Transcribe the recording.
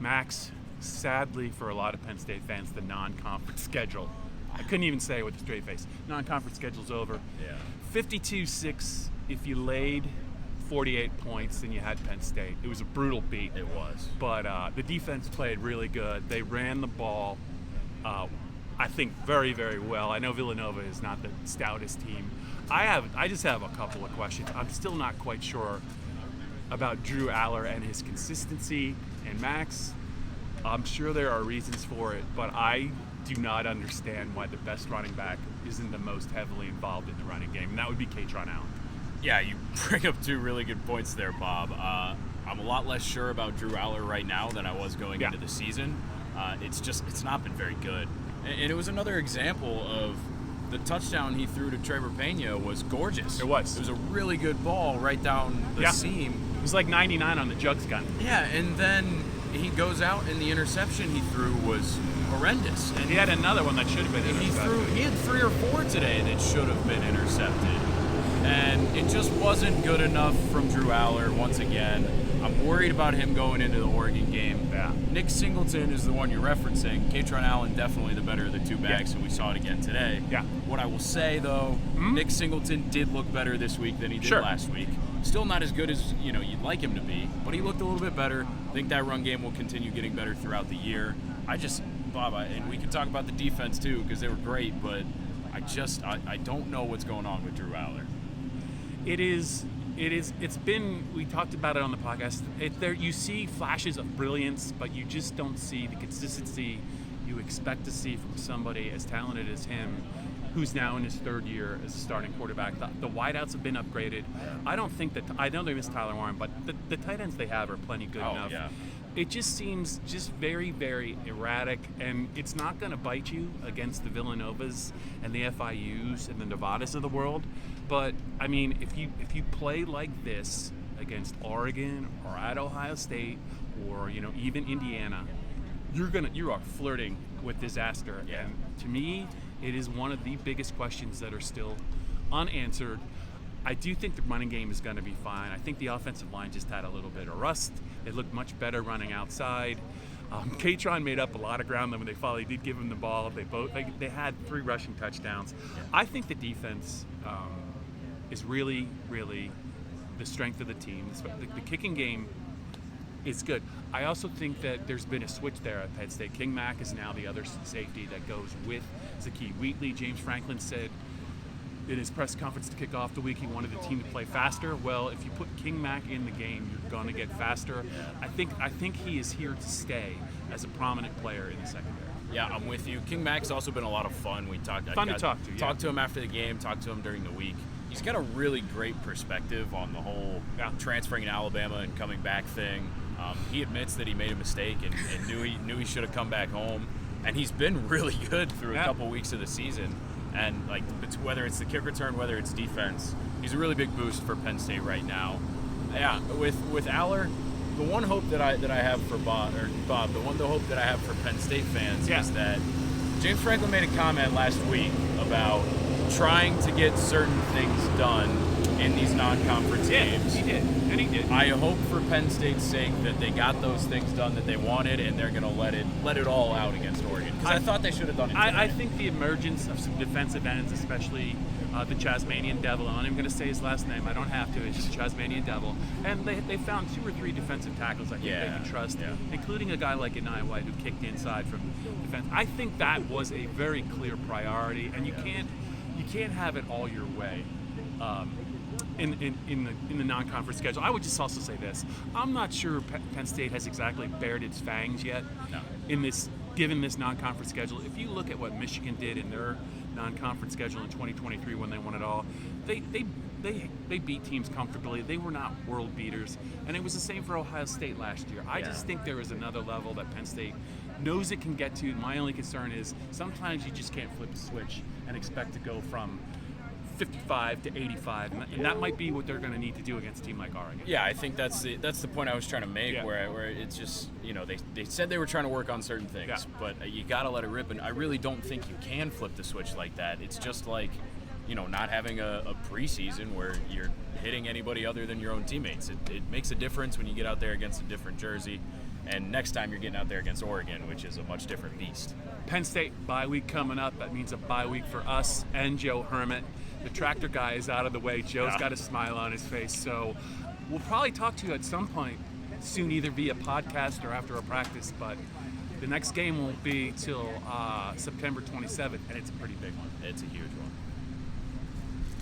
Max, sadly for a lot of Penn State fans, the non-conference schedule. I couldn't even say it with a straight face. Non-conference schedule's over. Yeah. 52-6 if you laid 48 points and you had Penn State. It was a brutal beat. It was. But the defense played really good. They ran the ball, I think, very, very well. I know Villanova is not the stoutest team. I just have a couple of questions. I'm still not quite sure about Drew Aller and his consistency. And Max, I'm sure there are reasons for it, but I do not understand why the best running back isn't the most heavily involved in the running game, and that would be Kaytron Allen. Yeah, you bring up two really good points there, Bob. I'm a lot less sure about Drew Aller right now than I was going into the season. It's not been very good. And it was another example of the touchdown he threw to Trevor Pena was gorgeous. It was. It was a really good ball right down the seam. It was like 99 on the Jugs gun. Yeah, and then he goes out and the interception he threw was horrendous. And he had another one that should have been intercepted. He had 3 or 4 today that should have been intercepted. And it just wasn't good enough from Drew Aller once again. I'm worried about him going into the Oregon game. Yeah. Nick Singleton is the one you're referencing. Kaytron Allen definitely the better of the two backs, and we saw it again today. Yeah. What I will say, though, Nick Singleton did look better this week than he did last week. Still not as good as you'd like him to be, but he looked a little bit better. I think that run game will continue getting better throughout the year. Bob, and we can talk about the defense too because they were great, but I don't know what's going on with Drew Aller. It's been, we talked about it on the podcast, you see flashes of brilliance, but you just don't see the consistency you expect to see from somebody as talented as him, who's now in his 3rd year as a starting quarterback. The wideouts have been upgraded. I know they missed Tyler Warren, but the tight ends they have are plenty good enough. Yeah. It just seems just very, very erratic, and it's not going to bite you against the Villanovas and the FIUs and the Nevadas of the world. But I mean, if you play like this against Oregon or at Ohio State or even Indiana, you are flirting with disaster. Yeah. And to me, it is one of the biggest questions that are still unanswered. I do think the running game is going to be fine. I think the offensive line just had a little bit of rust. They looked much better running outside. Kaytron made up a lot of ground when they finally did give him the ball. They had 3 rushing touchdowns. Yeah. I think the defense is really, really the strength of the team. The kicking game is good. I also think that there's been a switch there at Penn State. King Mack is now the other safety that goes with Zakee Wheatley. James Franklin said in his press conference to kick off the week he wanted the team to play faster. Well, if you put King Mack in the game, you're going to get faster. I think he is here to stay as a prominent player in the secondary. Yeah, I'm with you. King Mack's also been a lot of fun. We talked. Fun to talk to. Talked to him after the game. Talked to him during the week. He's got a really great perspective on the whole transferring to Alabama and coming back thing. He admits that he made a mistake and knew he should have come back home. And he's been really good through a couple weeks of the season. And whether it's the kick return, whether it's defense, he's a really big boost for Penn State right now. Yeah, with Aller, the one hope that I have for Bob, the hope that I have for Penn State fans is that James Franklin made a comment last week about trying to get certain things done in these non-conference games. He did, and he did. I hope for Penn State's sake that they got those things done that they wanted, and they're going to let it all out against Oregon. Because I thought they should have done it today. I think the emergence of some defensive ends, especially the Chasmanian Devil, I'm going to say his last name. I don't have to. It's just Chasmanian Devil. And they found 2 or 3 defensive tackles I think they can trust, including a guy like Anai White who kicked inside from defense. I think that was a very clear priority, and you can't have it all your way. In the non-conference schedule. I would just also say this. I'm not sure Penn State has exactly bared its fangs yet given this non-conference schedule. If you look at what Michigan did in their non-conference schedule in 2023 when they won it all, they beat teams comfortably. They were not world beaters. And it was the same for Ohio State last year. I just think there is another level that Penn State knows it can get to. My only concern is sometimes you just can't flip a switch and expect to go from 55 to 85, and that might be what they're going to need to do against a team like Oregon. Yeah, I think that's the point I was trying to make, where it's just, they said they were trying to work on certain things, but you got to let it rip, and I really don't think you can flip the switch like that. It's just like not having a preseason where you're hitting anybody other than your own teammates. It makes a difference when you get out there against a different jersey. And next time you're getting out there against Oregon, which is a much different beast. Penn State bye week coming up. That means a bye week for us and Joe Hermit. The tractor guy is out of the way. Joe's got a smile on his face. So we'll probably talk to you at some point soon, either via podcast or after a practice. But the next game won't be till September 27th, and it's a pretty big one. It's a huge one.